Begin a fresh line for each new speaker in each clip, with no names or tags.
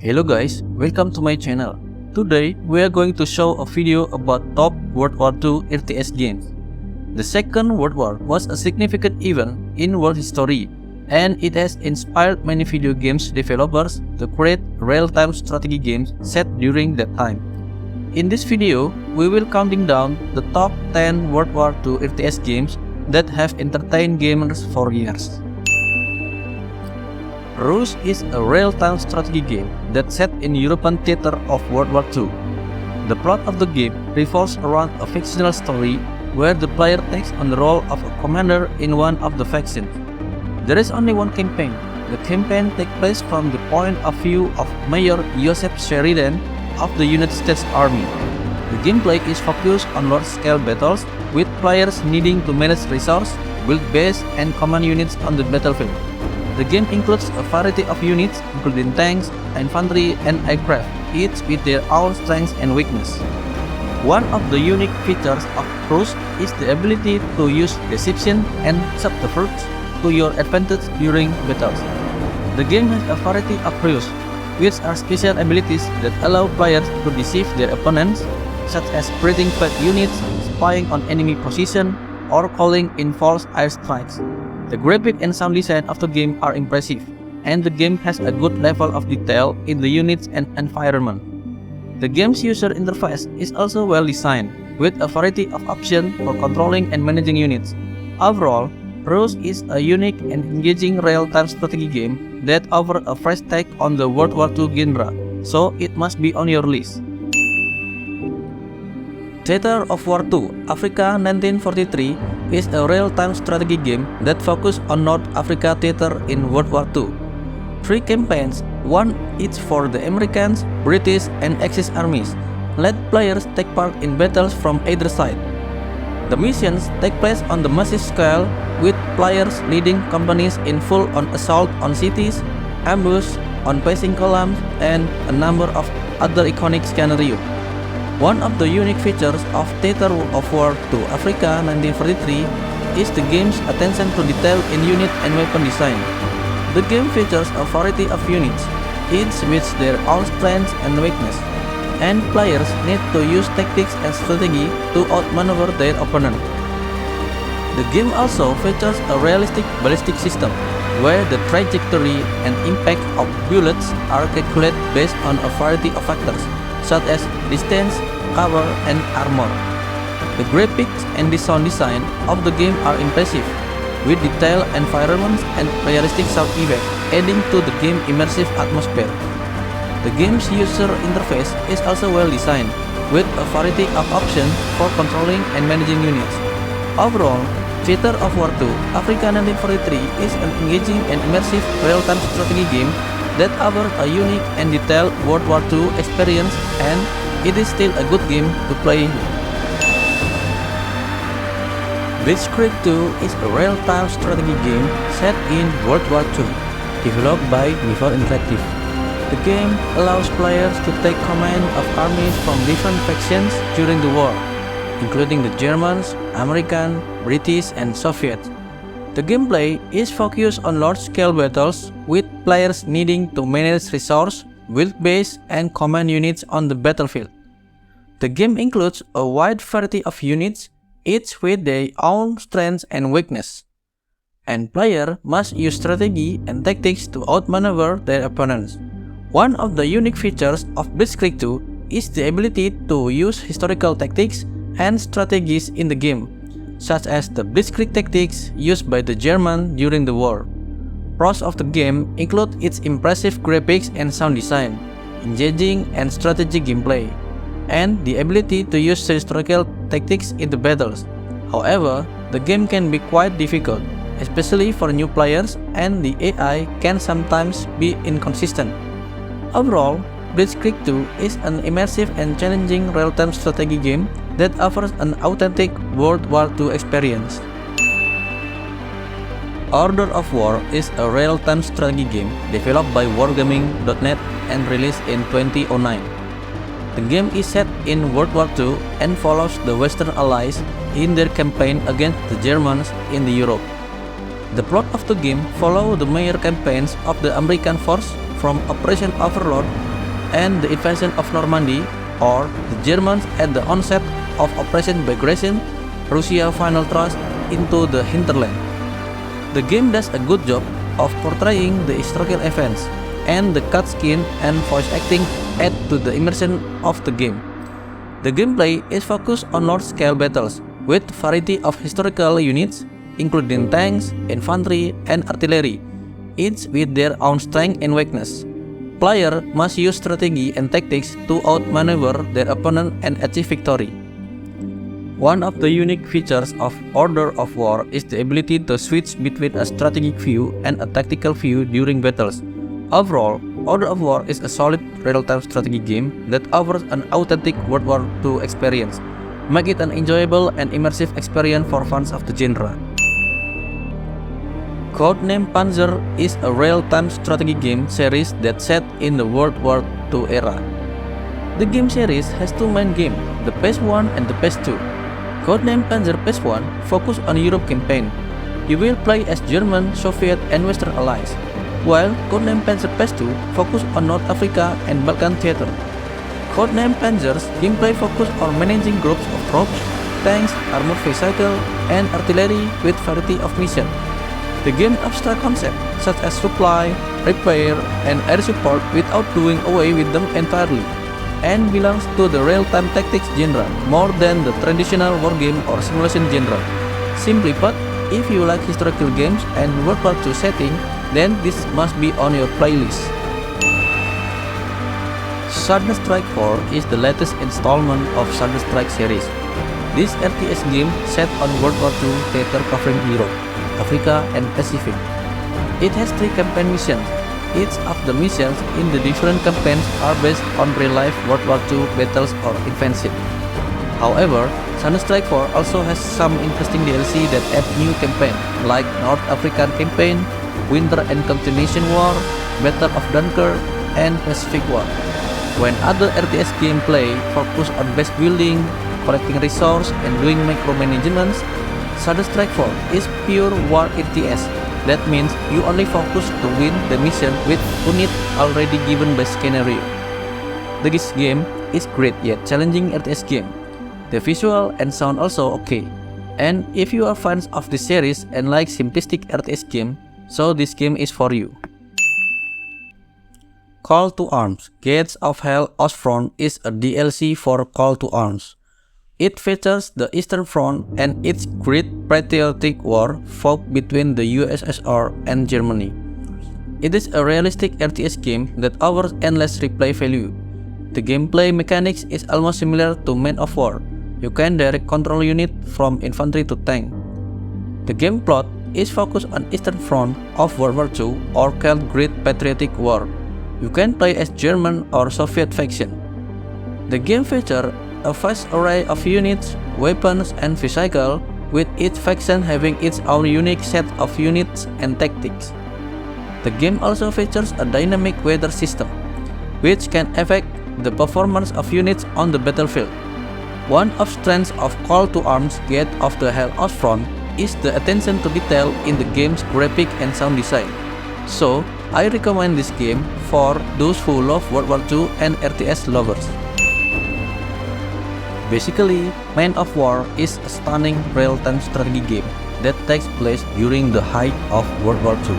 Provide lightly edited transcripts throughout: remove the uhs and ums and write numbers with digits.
Hello guys, welcome to my channel. Today we are going to show a video about top World War II RTS games. The Second World War was a significant event in world history, and it has inspired many video games developers to create real-time strategy games set during that time. In this video, we will counting down the top 10 World War II RTS games that have entertained gamers for years. Rus is a real-time strategy game that's set in European theater of World War II. The plot of the game revolves around a fictional story where the player takes on the role of a commander in one of the factions. There is only one campaign. The campaign takes place from the point of view of Major Joseph Sheridan of the United States Army. The gameplay is focused on large-scale battles, with players needing to manage resources, build bases, and command units on the battlefield. The game includes a variety of units, including tanks, infantry, and aircraft, each with their own strengths and weaknesses. One of the unique features of Rus is the ability to use deception and subterfuge to your advantage during battles. The game has a variety of rules, which are special abilities that allow players to deceive their opponents, such as creating fake units, spying on enemy position, or calling in false airstrikes. The graphic and sound design of the game are impressive, and the game has a good level of detail in the units and environment. The game's user interface is also well designed, with a variety of options for controlling and managing units. Overall, Rus is a unique and engaging real-time strategy game that offers a fresh take on the World War II genre, so it must be on your list. Theater of War II Africa 1943 is a real-time strategy game that focuses on North Africa theater in World War II. 3 campaigns, one each for the Americans, British, and Axis armies, let players take part in battles from either side. The missions take place on the massive scale, with players leading companies in full-on assault on cities, ambush on passing columns, and a number of other iconic scenarios. One of the unique features of Theater of War II Africa 1943 is the game's attention to detail in unit and weapon design. The game features a variety of units, each with their own strengths and weaknesses, and players need to use tactics and strategy to outmaneuver their opponent. The game also features a realistic ballistic system, where the trajectory and impact of bullets are calculated based on a variety of factors, such as distance, cover, and armor. The graphics and the sound design of the game are impressive, with detailed environments and realistic sound effects adding to the game's immersive atmosphere. The game's user interface is also well designed, with a variety of options for controlling and managing units. Overall, Theater of War II Africa 1943 is an engaging and immersive real-time strategy game that offers a unique and detailed World War II experience, and it is still a good game to play. Blitzkrieg 2 is a real-time strategy game set in World War II, developed by Nippon Interactive. The game allows players to take command of armies from different factions during the war, including the Germans, American, British, and Soviet. The gameplay is focused on large-scale battles, with players needing to manage resources, build bases, and command units on the battlefield. The game includes a wide variety of units, each with their own strengths and weaknesses, and players must use strategy and tactics to outmaneuver their opponents. One of the unique features of Blitzkrieg 2 is the ability to use historical tactics and strategies in the game, such as the Blitzkrieg tactics used by the Germans during the war. Pros of the game include its impressive graphics and sound design, engaging and strategic gameplay, and the ability to use historical tactics in the battles. However, the game can be quite difficult, especially for new players, and the AI can sometimes be inconsistent. Overall, Blitzkrieg 2 is an immersive and challenging real-time strategy game that offers an authentic World War II experience. Order of War is a real-time strategy game developed by Wargaming.net and released in 2009. The game is set in World War II and follows the Western Allies in their campaign against the Germans in Europe. The plot of the game follows the major campaigns of the American force from Operation Overlord and the invasion of Normandy, or the Germans at the onset of Operation Bagration, Russia final thrust into the hinterland. The game does a good job of portraying the historical events, and the cutscene and voice acting add to the immersion of the game. The gameplay is focused on large-scale battles with variety of historical units, including tanks, infantry, and artillery, each with their own strength and weakness. Player must use strategy and tactics to outmaneuver their opponent and achieve victory. One of the unique features of Order of War is the ability to switch between a strategic view and a tactical view during battles. Overall, Order of War is a solid real-time strategy game that offers an authentic World War II experience, making it an enjoyable and immersive experience for fans of the genre. Codename Panzer is a real-time strategy game series that set in the World War II era. The game series has two main games, the PS1 and the PS2. Codename Panzer PS1 focuses on Europe campaign. You will play as German, Soviet, and Western allies, while Codename Panzer PS2 focuses on North Africa and Balkan theater. Codename Panzer's gameplay focuses on managing groups of troops, tanks, armored vehicles, and artillery with variety of missions. The game abstract concepts such as supply, repair, and air support without doing away with them entirely, and belongs to the real-time tactics genre more than the traditional wargame or simulation genre. Simply put, if you like historical games and World War II setting, then this must be on your playlist. Thunder Strike 4 is the latest installment of Thunder Strike series. This RTS game set on World War II theater covering Europe, Africa, and Pacific. It has 3 campaign missions. Each of the missions in the different campaigns are based on real-life World War II battles or invasion. However, Thunder Strike 4 also has some interesting DLC that add new campaigns like North African Campaign, Winter and Continuation War, Battle of Dunkirk, and Pacific War. When other RTS gameplay focus on base building, collecting resources, and doing micromanagement, Thunder Strike 4 is pure war RTS. That means you only focus to win the mission with unit already given by scenario. This game is great yet challenging RTS game. The visual and sound also okay. And if you are fans of this series and like simplistic RTS game, so this game is for you. Call to Arms: Gates of Hell Ostfront is a DLC for Call to Arms. It features the Eastern Front and its Great Patriotic War fought between the USSR and Germany. It is a realistic RTS game that offers endless replay value. The gameplay mechanics is almost similar to Man of War. You can direct control unit from infantry to tank. The game plot is focused on Eastern Front of World War II or called Great Patriotic War. You can play as German or Soviet faction. The game features a vast array of units, weapons, and vehicles, with each faction having its own unique set of units and tactics. The game also features a dynamic weather system, which can affect the performance of units on the battlefield. One of the strengths of Call to Arms: Gate of the Hell Ostfront is the attention to detail in the game's graphic and sound design. So, I recommend this game for those who love World War II and RTS lovers. Basically, Man of War is a stunning real-time strategy game that takes place during the height of World War II,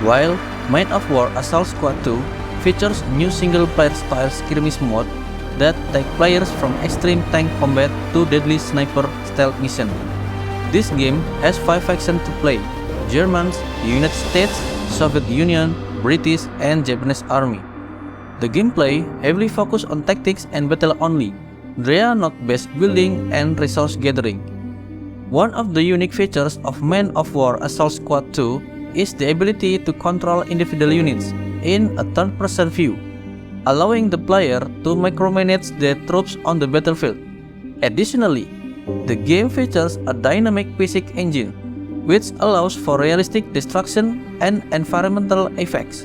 while Man of War Assault Squad 2 features new single-player style skirmish mode that take players from extreme tank combat to deadly sniper stealth mission. This game has 5 factions to play: Germans, United States, Soviet Union, British, and Japanese Army. The gameplay heavily focused on tactics and battle only. They are not base building and resource gathering. One of the unique features of Man of War Assault Squad 2 is the ability to control individual units in a third-person view, allowing the player to micromanage their troops on the battlefield. Additionally, the game features a dynamic physics engine, which allows for realistic destruction and environmental effects.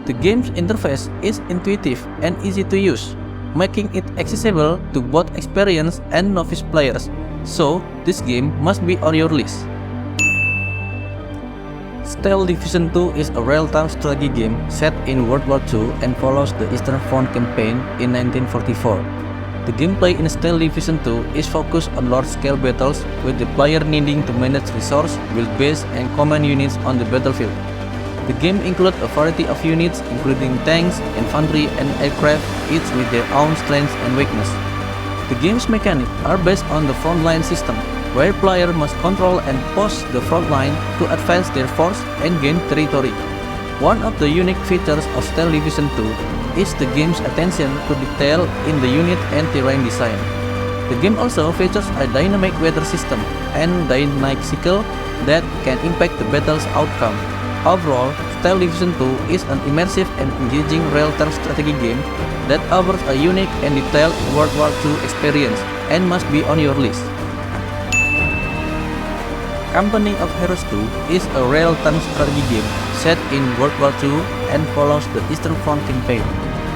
The game's interface is intuitive and easy to use, making it accessible to both experienced and novice players, so this game must be on your list. Steel Division 2 is a real-time strategy game set in World War II and follows the Eastern Front campaign in 1944. The gameplay in Steel Division 2 is focused on large-scale battles, with the player needing to manage resource, build base, and command units on the battlefield. The game includes a variety of units, including tanks, infantry, and aircraft, each with their own strengths and weakness. The game's mechanics are based on the frontline system, where players must control and push the front line to advance their force and gain territory. One of the unique features of Steel Division 2 is the game's attention to detail in the unit and terrain design. The game also features a dynamic weather system and dynamic cycle that can impact the battle's outcome. Overall, Steel Division 2 is an immersive and engaging real-time strategy game that offers a unique and detailed World War II experience and must be on your list. Company of Heroes 2 is a real-time strategy game set in World War II and follows the Eastern Front campaign,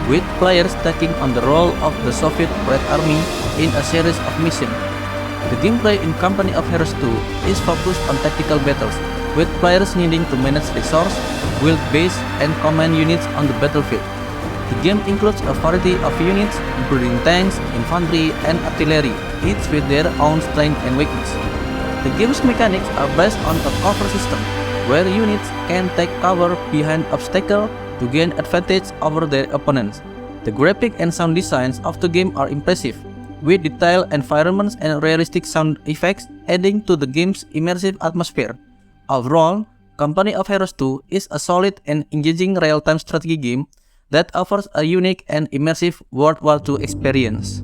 with players taking on the role of the Soviet Red Army in a series of missions. The gameplay in Company of Heroes 2 is focused on tactical battles, with players needing to manage resource, build base, and command units on the battlefield. The game includes a variety of units, including tanks, infantry, and artillery, each with their own strength and weakness. The game's mechanics are based on a cover system, where units can take cover behind obstacles to gain advantage over their opponents. The graphic and sound designs of the game are impressive, with detailed environments and realistic sound effects adding to the game's immersive atmosphere. Overall, Company of Heroes 2 is a solid and engaging real-time strategy game that offers a unique and immersive World War II experience.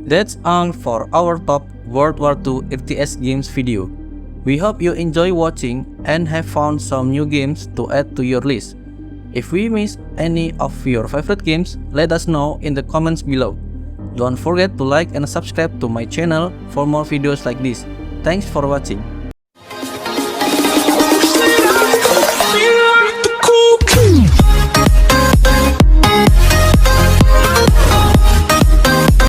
That's all for our top World War II RTS games video. We hope you enjoy watching and have found some new games to add to your list. If we missed any of your favorite games, let us know in the comments below. Don't forget to like and subscribe to my channel for more videos like this. Thanks for watching.